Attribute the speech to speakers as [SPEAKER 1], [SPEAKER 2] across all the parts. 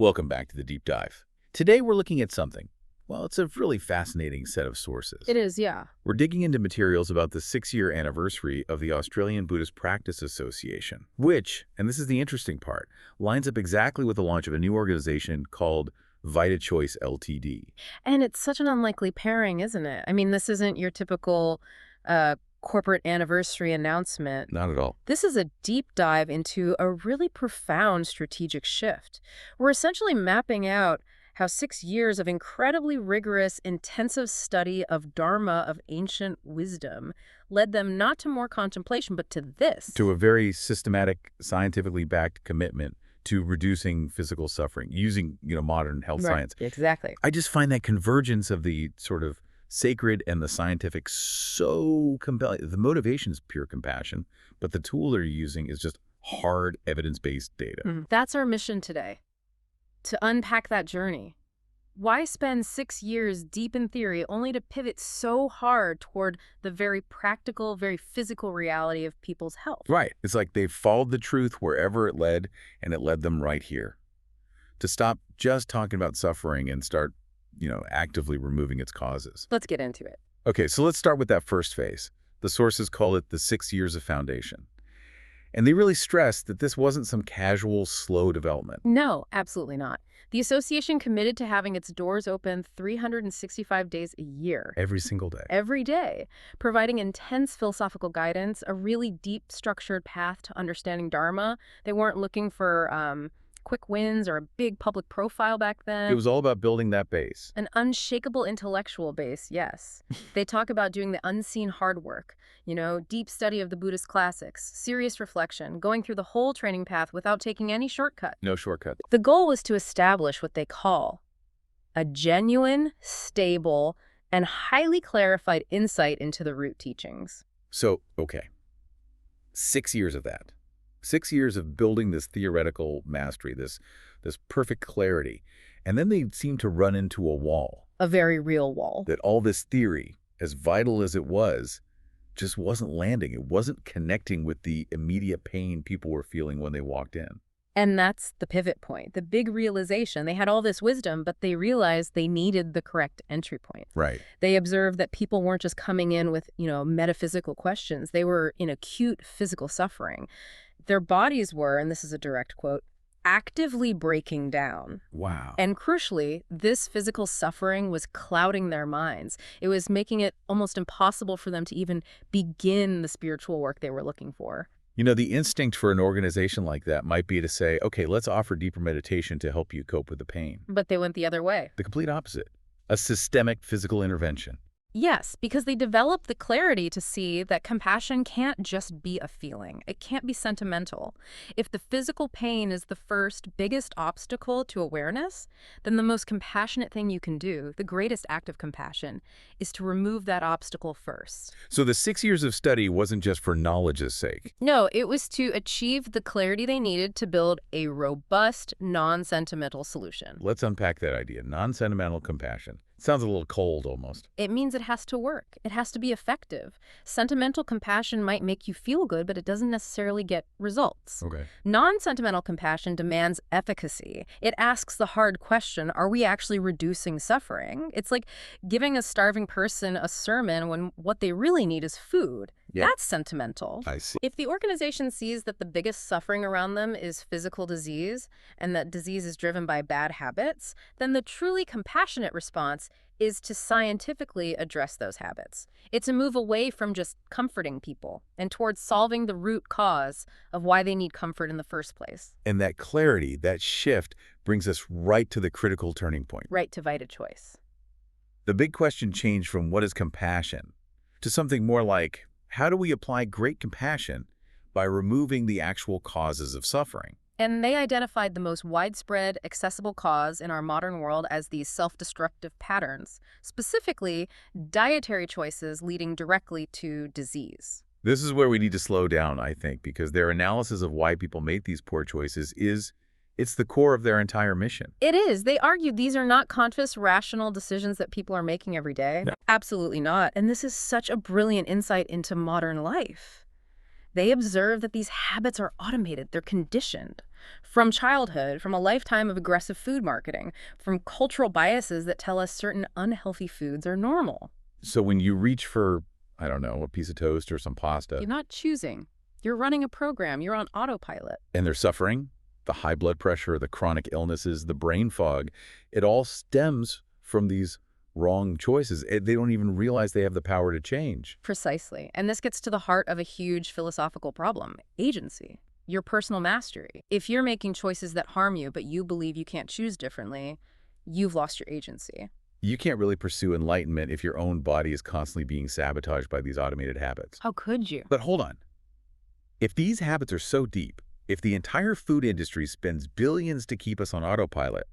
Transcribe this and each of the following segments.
[SPEAKER 1] Welcome back to the Deep Dive. Today we're looking at something. Well, it's a really fascinating set of sources.
[SPEAKER 2] It is, yeah.
[SPEAKER 1] We're digging into materials about the 6-year anniversary of the Australian Buddhist Practice Association, which, and this is the interesting part, lines up exactly with the launch of a new organization called VitaChoice LTD.
[SPEAKER 2] And it's such an unlikely pairing, isn't it? I mean, this isn't your typical corporate anniversary announcement.
[SPEAKER 1] Not at all.
[SPEAKER 2] This is a deep dive into a really profound strategic shift. We're essentially mapping out how 6 years of incredibly rigorous, intensive study of Dharma, of ancient wisdom, led them not to more contemplation, but to this.
[SPEAKER 1] To a very systematic, scientifically backed commitment to reducing physical suffering using, modern health science.
[SPEAKER 2] Exactly.
[SPEAKER 1] I just find that convergence of the sort of sacred and the scientific so compelling. The motivation is pure compassion, but the tool they're using is just hard evidence-based data.
[SPEAKER 2] That's our mission today, to unpack that journey. Why spend 6 years deep in theory only to pivot so hard toward the very practical, very physical reality of people's health?
[SPEAKER 1] Right. It's like they followed the truth wherever it led, and it led them right here. To stop just talking about suffering and start actively removing its causes.
[SPEAKER 2] Let's get into it.
[SPEAKER 1] Okay, so let's start with that first phase. The sources call it the 6 years of foundation. And they really stress that this wasn't some casual, slow development.
[SPEAKER 2] No, absolutely not. The association committed to having its doors open 365 days a year.
[SPEAKER 1] Every single day.
[SPEAKER 2] Every day, providing intense philosophical guidance, a really deep structured path to understanding Dharma. They weren't looking for quick wins or a big public profile back then.
[SPEAKER 1] It was all about building that base.
[SPEAKER 2] An unshakable intellectual base, yes. They talk about doing the unseen hard work, deep study of the Buddhist classics, serious reflection, going through the whole training path without taking any shortcut.
[SPEAKER 1] No shortcut.
[SPEAKER 2] The goal was to establish what they call a genuine, stable, and highly clarified insight into the root teachings.
[SPEAKER 1] So, okay. 6 years of that. 6 years of building this theoretical mastery, this perfect clarity. And then they seem to run into a wall.
[SPEAKER 2] A very real wall.
[SPEAKER 1] That all this theory, as vital as it was, just wasn't landing. It wasn't connecting with the immediate pain people were feeling when they walked in.
[SPEAKER 2] And that's the pivot point, the big realization. They had all this wisdom, but they realized they needed the correct entry point.
[SPEAKER 1] Right.
[SPEAKER 2] They observed that people weren't just coming in with, metaphysical questions. They were in acute physical suffering. Their bodies were, and this is a direct quote, actively breaking down.
[SPEAKER 1] Wow.
[SPEAKER 2] And crucially, this physical suffering was clouding their minds. It was making it almost impossible for them to even begin the spiritual work they were looking for.
[SPEAKER 1] The instinct for an organization like that might be to say, okay, let's offer deeper meditation to help you cope with the pain.
[SPEAKER 2] But they went the other way.
[SPEAKER 1] The complete opposite. A systemic physical intervention.
[SPEAKER 2] Yes, because they developed the clarity to see that compassion can't just be a feeling. It can't be sentimental. If the physical pain is the first, biggest obstacle to awareness, then the most compassionate thing you can do, the greatest act of compassion, is to remove that obstacle first.
[SPEAKER 1] So the 6 years of study wasn't just for knowledge's sake.
[SPEAKER 2] No, it was to achieve the clarity they needed to build a robust, non-sentimental solution.
[SPEAKER 1] Let's unpack that idea. Non-sentimental compassion. Sounds a little cold almost.
[SPEAKER 2] It means it has to work. It has to be effective. Sentimental compassion might make you feel good, but it doesn't necessarily get results.
[SPEAKER 1] Okay.
[SPEAKER 2] Non-sentimental compassion demands efficacy. It asks the hard question, are we actually reducing suffering? It's like giving a starving person a sermon when what they really need is food.
[SPEAKER 1] Yeah.
[SPEAKER 2] That's sentimental.
[SPEAKER 1] I see.
[SPEAKER 2] If the organization sees that the biggest suffering around them is physical disease and that disease is driven by bad habits, then the truly compassionate response is to scientifically address those habits. It's a move away from just comforting people and towards solving the root cause of why they need comfort in the first place.
[SPEAKER 1] And that clarity, that shift, brings us right to the critical turning point.
[SPEAKER 2] Right to VitaChoice.
[SPEAKER 1] The big question changed from what is compassion to something more like, how do we apply great compassion by removing the actual causes of suffering?
[SPEAKER 2] And they identified the most widespread, accessible cause in our modern world as these self-destructive patterns, specifically dietary choices leading directly to disease.
[SPEAKER 1] This is where we need to slow down, I think, because their analysis of why people make these poor choices it's the core of their entire mission.
[SPEAKER 2] It is. They argued these are not conscious, rational decisions that people are making every day.
[SPEAKER 1] No.
[SPEAKER 2] Absolutely not. And this is such a brilliant insight into modern life. They observe that these habits are automated, they're conditioned. From childhood, from a lifetime of aggressive food marketing, from cultural biases that tell us certain unhealthy foods are normal.
[SPEAKER 1] So when you reach for, I don't know, a piece of toast or some pasta,
[SPEAKER 2] You're not choosing. You're running a program. You're on autopilot.
[SPEAKER 1] and they're suffering, the high blood pressure, the chronic illnesses, the brain fog, it all stems from these wrong choices. They don't even realize they have the power to change.
[SPEAKER 2] Precisely. And this gets to the heart of a huge philosophical problem, agency. Your personal mastery. If you're making choices that harm you, but you believe you can't choose differently, you've lost your agency.
[SPEAKER 1] You can't really pursue enlightenment if your own body is constantly being sabotaged by these automated habits.
[SPEAKER 2] How could you?
[SPEAKER 1] But hold on. If these habits are so deep, if the entire food industry spends billions to keep us on autopilot,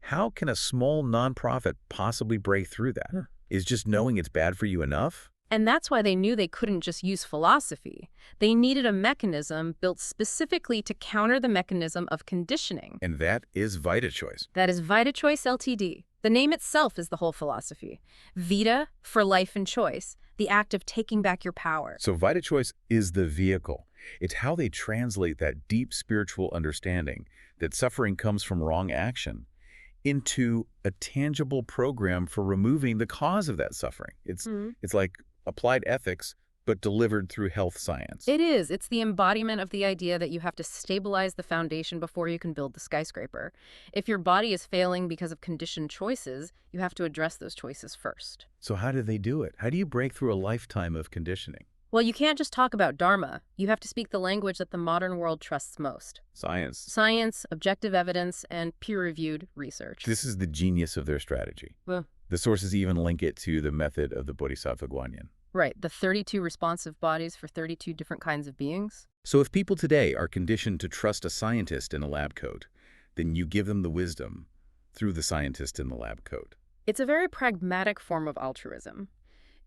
[SPEAKER 1] how can a small nonprofit possibly break through that? Is just knowing it's bad for you enough?
[SPEAKER 2] And that's why they knew they couldn't just use philosophy. They needed a mechanism built specifically to counter the mechanism of conditioning.
[SPEAKER 1] And that is VitaChoice.
[SPEAKER 2] That is VitaChoice LTD. The name itself is the whole philosophy. Vita, for life and choice, the act of taking back your power.
[SPEAKER 1] So VitaChoice is the vehicle. It's how they translate that deep spiritual understanding that suffering comes from wrong action into a tangible program for removing the cause of that suffering. It's like applied ethics, but delivered through health science.
[SPEAKER 2] It is. It's the embodiment of the idea that you have to stabilize the foundation before you can build the skyscraper. If your body is failing because of conditioned choices, you have to address those choices first.
[SPEAKER 1] So how do they do it? How do you break through a lifetime of conditioning?
[SPEAKER 2] Well, you can't just talk about Dharma. You have to speak the language that the modern world trusts most.
[SPEAKER 1] Science.
[SPEAKER 2] Science, objective evidence, and peer-reviewed research.
[SPEAKER 1] This is the genius of their strategy. The sources even link it to the method of the Bodhisattva Guanyin.
[SPEAKER 2] Right, the 32 responsive bodies for 32 different kinds of beings.
[SPEAKER 1] So if people today are conditioned to trust a scientist in a lab coat, then you give them the wisdom through the scientist in the lab coat.
[SPEAKER 2] It's a very pragmatic form of altruism.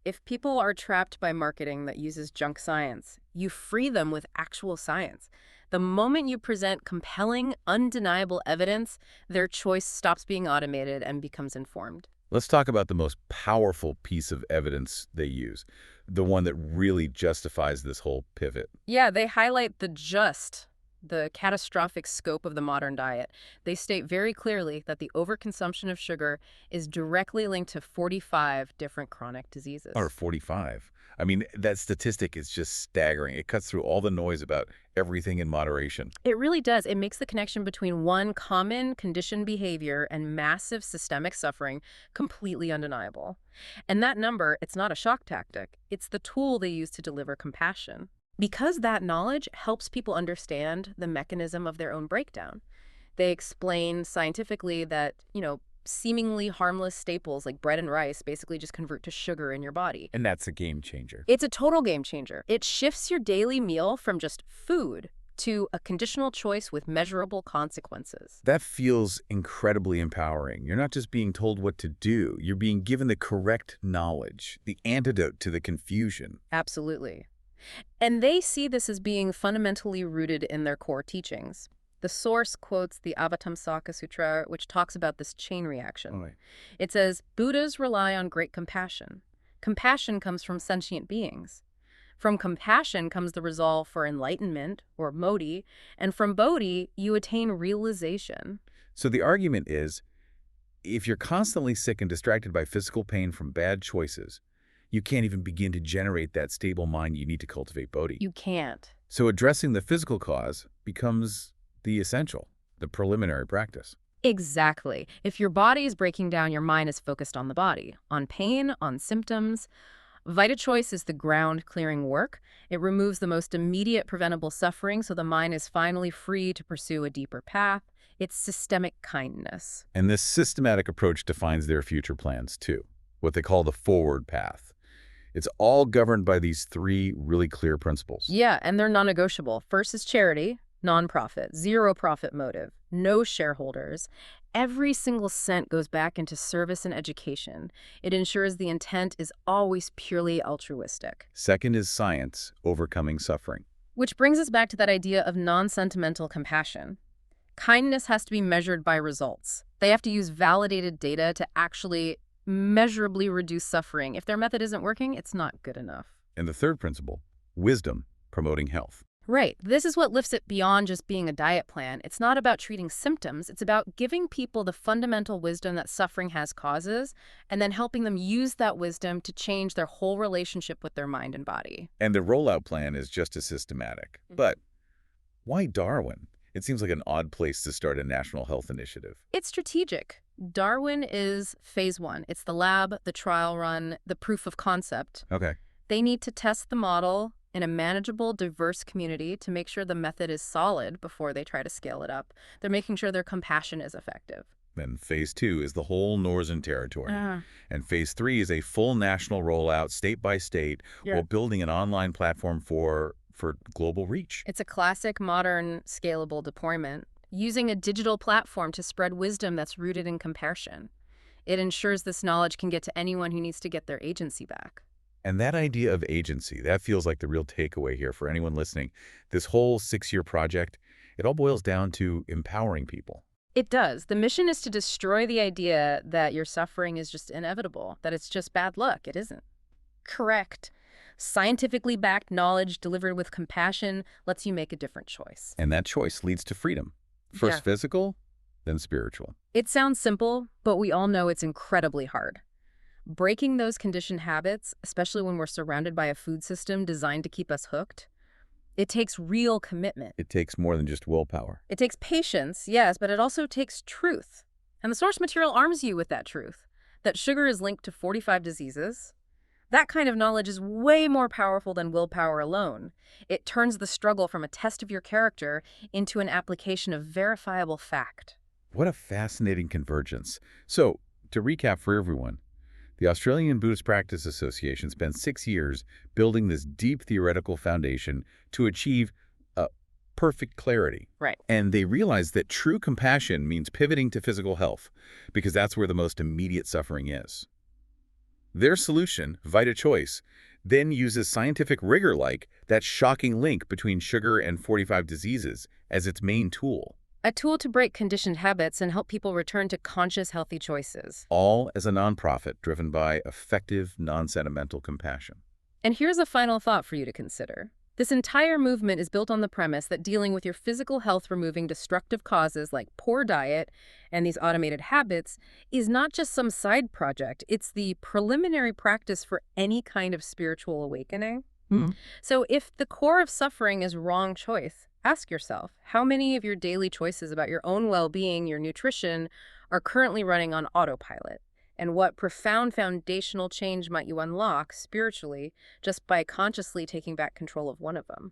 [SPEAKER 2] If people are trapped by marketing that uses junk science, you free them with actual science. The moment you present compelling, undeniable evidence, their choice stops being automated and becomes informed.
[SPEAKER 1] Let's talk about the most powerful piece of evidence they use, the one that really justifies this whole pivot.
[SPEAKER 2] Yeah, they highlight the catastrophic scope of the modern diet. They state very clearly that the overconsumption of sugar is directly linked to 45 different chronic diseases.
[SPEAKER 1] Or 45. I mean, that statistic is just staggering. It cuts through all the noise about everything in moderation.
[SPEAKER 2] It really does. It makes the connection between one common conditioned behavior and massive systemic suffering completely undeniable. And that number, it's not a shock tactic. It's the tool they use to deliver compassion. Because that knowledge helps people understand the mechanism of their own breakdown. They explain scientifically that, seemingly harmless staples like bread and rice basically just convert to sugar in your body.
[SPEAKER 1] And that's a game changer.
[SPEAKER 2] It's a total game changer. It shifts your daily meal from just food to a conditional choice with measurable consequences.
[SPEAKER 1] That feels incredibly empowering. You're not just being told what to do. You're being given the correct knowledge, the antidote to the confusion.
[SPEAKER 2] Absolutely. And they see this as being fundamentally rooted in their core teachings. The source quotes the Avatamsaka Sutra, which talks about this chain reaction.
[SPEAKER 1] Right.
[SPEAKER 2] It says, Buddhas rely on great compassion. Compassion comes from sentient beings. From compassion comes the resolve for enlightenment, or bodhi, and from bodhi, you attain realization.
[SPEAKER 1] So the argument is, if you're constantly sick and distracted by physical pain from bad choices, you can't even begin to generate that stable mind you need to cultivate bodhi.
[SPEAKER 2] You can't.
[SPEAKER 1] So addressing the physical cause becomes the essential, the preliminary practice.
[SPEAKER 2] Exactly. If your body is breaking down, your mind is focused on the body, on pain, on symptoms. VitaChoice is the ground-clearing work. It removes the most immediate preventable suffering so the mind is finally free to pursue a deeper path. It's systemic kindness.
[SPEAKER 1] And this systematic approach defines their future plans too, what they call the forward path. It's all governed by these three really clear principles.
[SPEAKER 2] Yeah, and they're non-negotiable. First is charity, nonprofit, zero profit motive, no shareholders. Every single cent goes back into service and education. It ensures the intent is always purely altruistic.
[SPEAKER 1] Second is science, overcoming suffering.
[SPEAKER 2] Which brings us back to that idea of non-sentimental compassion. Kindness has to be measured by results. They have to use validated data to actually measurably reduce suffering. If their method isn't working, it's not good enough.
[SPEAKER 1] And the third principle, wisdom, promoting health.
[SPEAKER 2] Right. This is what lifts it beyond just being a diet plan. It's not about treating symptoms. It's about giving people the fundamental wisdom that suffering has causes and then helping them use that wisdom to change their whole relationship with their mind and body.
[SPEAKER 1] And the rollout plan is just as systematic. But why Darwin? It seems like an odd place to start a national health initiative.
[SPEAKER 2] It's strategic. Darwin is phase one. It's the lab, the trial run, the proof of concept.
[SPEAKER 1] Okay.
[SPEAKER 2] They need to test the model in a manageable, diverse community to make sure the method is solid before they try to scale it up. They're making sure their compassion is effective.
[SPEAKER 1] Then phase 2 is the whole Northern Territory.
[SPEAKER 2] Uh,
[SPEAKER 1] And phase 3 is a full national rollout, state by state, while building an online platform for global reach.
[SPEAKER 2] It's a classic, modern, scalable deployment, using a digital platform to spread wisdom that's rooted in compassion. It ensures this knowledge can get to anyone who needs to get their agency back.
[SPEAKER 1] And that idea of agency, that feels like the real takeaway here for anyone listening. This whole 6-year project, it all boils down to empowering people.
[SPEAKER 2] It does. The mission is to destroy the idea that your suffering is just inevitable, that it's just bad luck. It isn't. Correct. Scientifically backed knowledge delivered with compassion lets you make a different choice.
[SPEAKER 1] And that choice leads to freedom. First
[SPEAKER 2] Yeah.
[SPEAKER 1] physical, then spiritual.
[SPEAKER 2] It sounds simple, but we all know it's incredibly hard. Breaking those conditioned habits, especially when we're surrounded by a food system designed to keep us hooked, it takes real commitment.
[SPEAKER 1] It takes more than just willpower.
[SPEAKER 2] It takes patience, yes, but it also takes truth. And the source material arms you with that truth, that sugar is linked to 45 diseases. That kind of knowledge is way more powerful than willpower alone. It turns the struggle from a test of your character into an application of verifiable fact.
[SPEAKER 1] What a fascinating convergence. So, to recap for everyone, the Australian Buddhist Practice Association spent 6 years building this deep theoretical foundation to achieve perfect clarity.
[SPEAKER 2] Right.
[SPEAKER 1] And they realized that true compassion means pivoting to physical health, because that's where the most immediate suffering is. Their solution, VitaChoice, then uses scientific rigor like that shocking link between sugar and 45 diseases as its main tool.
[SPEAKER 2] A tool to break conditioned habits and help people return to conscious, healthy choices.
[SPEAKER 1] All as a nonprofit driven by effective, non-sentimental compassion.
[SPEAKER 2] And here's a final thought for you to consider. This entire movement is built on the premise that dealing with your physical health, removing destructive causes like poor diet and these automated habits, is not just some side project. It's the preliminary practice for any kind of spiritual awakening. So if the core of suffering is wrong choice, ask yourself, how many of your daily choices about your own well-being, your nutrition, are currently running on autopilot? And what profound foundational change might you unlock spiritually just by consciously taking back control of one of them?